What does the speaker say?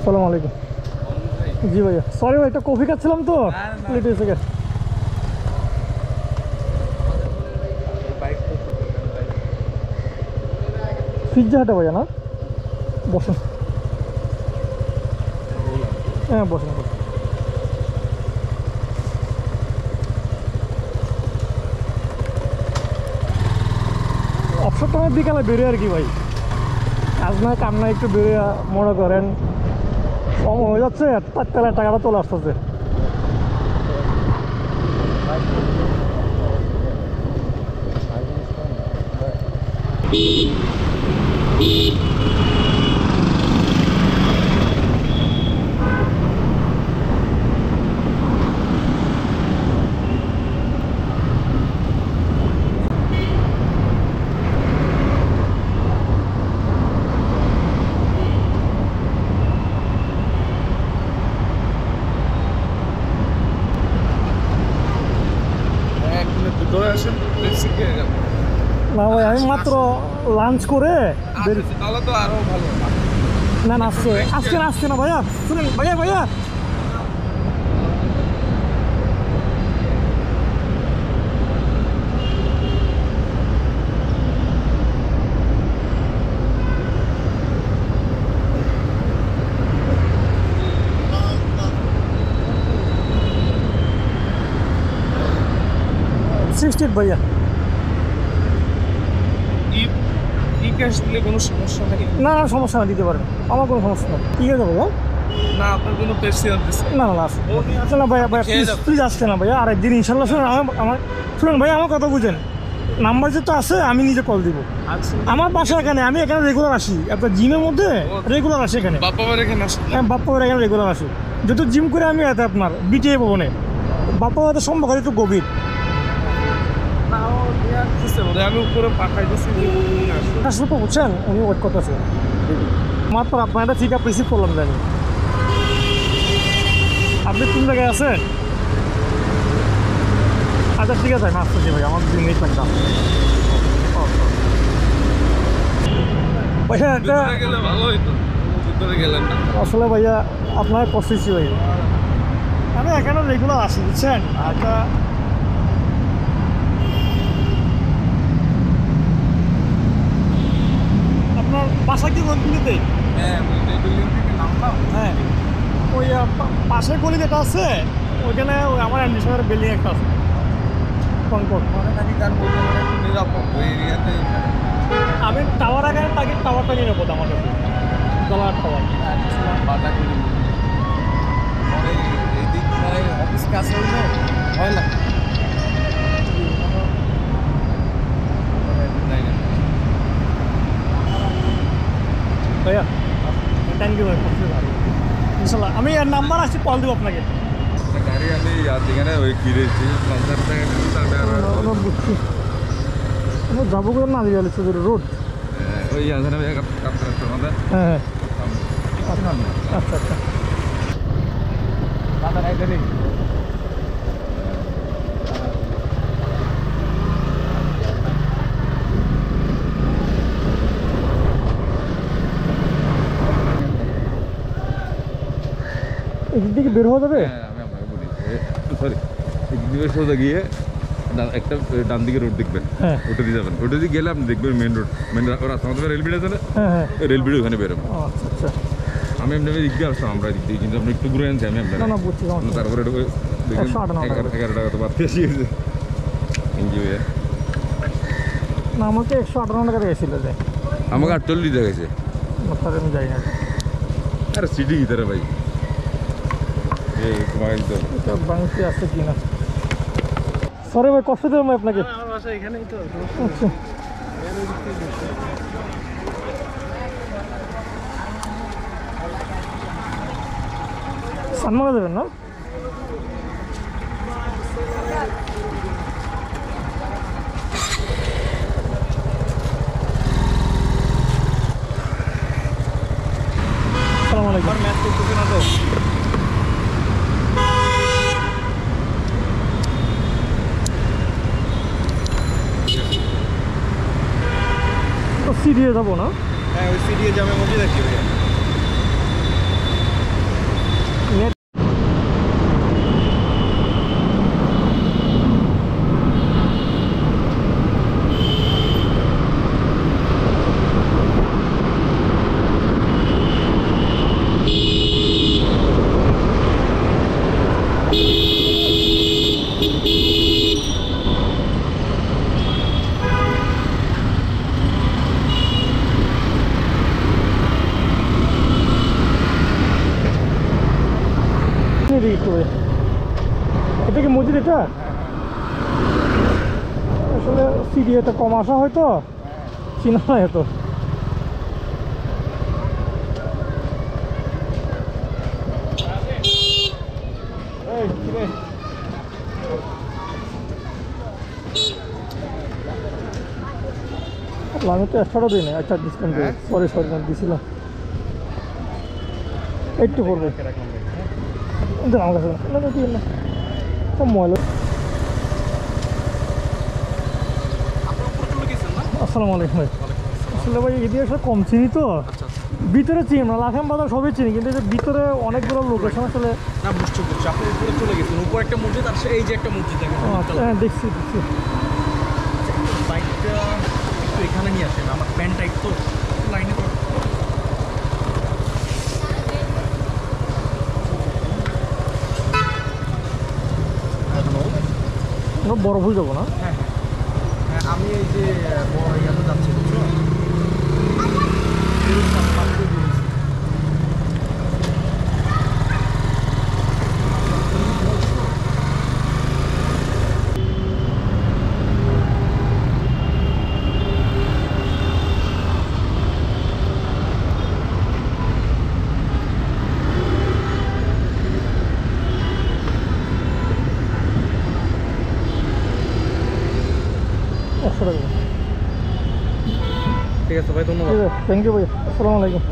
আসসালামু আলাইকুম। জি ভাইয়া, সরি ভাই, একটা কফি খাচ্ছিলাম তো লেট হয়েছে গে। পিজ্জা হাটে ভাইয়া না, বসেন। হ্যাঁ বসেন বসেন। অবসর টাইমে বিকালে বেরোয় আর কি ভাই, কাজ না কাম না, একটু বেরোয় মনে করেন কম হয়ে যাচ্ছে, তেলের টাকাটা চলে আসতেছে। না ভাই, আমি মাত্র লাঞ্চ করে তাহলে তো আরো ভালো। না না, আসছে না ভাইয়া, শুনেন ভাইয়া ভাইয়া সিক্সটিড ভাইয়া। ই ক্যাশ দিলে কোনো সমস্যা নেই? না না, সমস্যা না, দিতে পারেন, আমার কোনো সমস্যা নেই। ঠিক আছে ভাইয়া, না আপনার কোনো পেশিয়ার দিচ্ছে? না না আসছে না ভাইয়া, ভাইয়া প্লিজ আসছে না ভাইয়া, আরেকদিন ইনশাল্লাহ। শুনুন শুনুন ভাইয়া, আমার কথা বুঝেন, নাম্বার যেটা আছে আমি নিজে কল দিব। আচ্ছা, আমার বাসা এখানে, আমি এখানে রেগুলার আসি, আপনার জিমের মধ্যে রেগুলার আসি এখানে। বাপ্পাবার এখানে আসেন? হ্যাঁ, বাপ্পাবার এখানে রেগুলার আসি, যেহেতু জিম করে আমি এতে আপনার বিটিএ ভবনে। বাপ্পাবাদের সম্পর্ক একটু গভীর। আমি উপরে পাঠাই দিচ্ছি, আসলে তো বুঝছেন, উনি ওয়েট করতেছে মাত্র আপনার একটা ঠিক আপ রিসিভ করলাম জানি। আপনি কোন জায়গায় আছেন? আচ্ছা ঠিক আছে, আমি আসতেছি ভাই, আমার 2 মিনিট লাগবে। ভাইয়া একটা গেলে ভালো হইতো, ভিতরে গেলেন না। আসলে ভাইয়া আপনার কষেছি ভাই, আমি এখানে রেগুলার আসি বুঝছেন। আচ্ছা আপনার বাসা কি গলিতে? হ্যাঁ, বিল্ডিং থেকে নামলাম। হ্যাঁ, ওই পাশের গলি যেটা আছে ওইখানে আমার অ্যাডমিশনের বিল্ডিং একটা আছে, কনকট। মানে নাকি গান বলতে মানে একটু নিরাপদ ওই এরিয়াতে। আমি টাওয়ার আগে টাওয়ারটা নিয়ে নেবো আমার কাছে, ডলার টাওয়ার। বাটা করে পরে এই দিক মানে অফিস কাছে হইলে ভয় লাগে। ভাইয়া থ্যাংক ইউ ভাই, ইনশাল্লাহ আমি এর নাম্বার আছে, কল দেবো আপনাকে। গাড়ি আমি যেখানে ওই কিনেছি বুঝছি, যাবো করে না দিয়ে চৌধুরী রোড। ওই আছে না আমাদের। হ্যাঁ হ্যাঁ, আচ্ছা আচ্ছা। এদিক থেকে বের হওয়া যাবে? আমি আপনাকে বলি, সরি, এদিকে সোজা গিয়ে একটা ডান দিকে রোড দেখবেন, হ্যাঁ ওটা দিয়ে যাবেন। ওটা দিয়ে গেলে আপনি দেখবেন মেন রোড, রাস্তা আমাদের রেলবিড আছে না, হ্যাঁ হ্যাঁ, রেলবিড ওখানে বেরোবেন। আচ্ছা আচ্ছা। আমি এমনি দিক দিয়ে আসতাম, আমরা দিক দিয়ে, কিন্তু আপনি একটু ঘুরে আনছি আমি আপনার। না না বুঝছি, তারপরে 11 টাকা তো বাদ পেয়েছি। Thank you. না আমাকে 158 টাকা দিয়েছিল যে, আমাকে 48 দেখেছে। তাহলে আমি যাই না। আরে সিটি ভিতরে ভাই, তোমাকে এটা বাংলাদেশে আছে কি না, সরি ভাই, কষ্ট দিলাম ভাই আপনাকে। আমার বাসা এখানেই তো। আচ্ছা, সানমারা দেবেন না? আসসালামু আলাইকুম। ম্যাচ করতেছে না তো? সিডিয়ে যাবো না? হ্যাঁ, ওই সিডিএ জামে মসজিদ আছে ভাইয়া। এটা আসলে সিডি এত কম আসা হয়তো চিনা না এত। আমি তো এক্সট্রাটা দিই না, আচ্ছা ডিসকাউন্ট দিই, সরি সরি আমি দিছিলাম 80 পড়বে। আমার কাছে না দিন না সব ময়লা। আসসালামু আলাইকুম ভাই। আসলে ভাই এদিকে আসলে কম চিনি তো, ভিতরে চিনি না, লাখাম বাজার সবই চিনি, কিন্তু যে ভিতরে অনেকগুলো লোকেশন আসলে না বুঝতে বুঝছি আপনি উপরে চলে গেছেন, উপরে একটা মসজিদ আর এই যে একটা মসজিদ দেখেন। হ্যাঁ দেখছি দেখছি। বাইকটা একটু এখানে নিয়ে আসেন, আমার প্যান্ট টাইট তো লাইনে তো। আমরা বড় ভুল যাবো না। হ্যাঁ হ্যাঁ আমি এই যে বড় ইয়াতে যাচ্ছি বুঝছো। ঠিক আছে ভাই, ধন্যবাদ। থ্যাংক ইউ ভাই, আসসালামু আলাইকুম।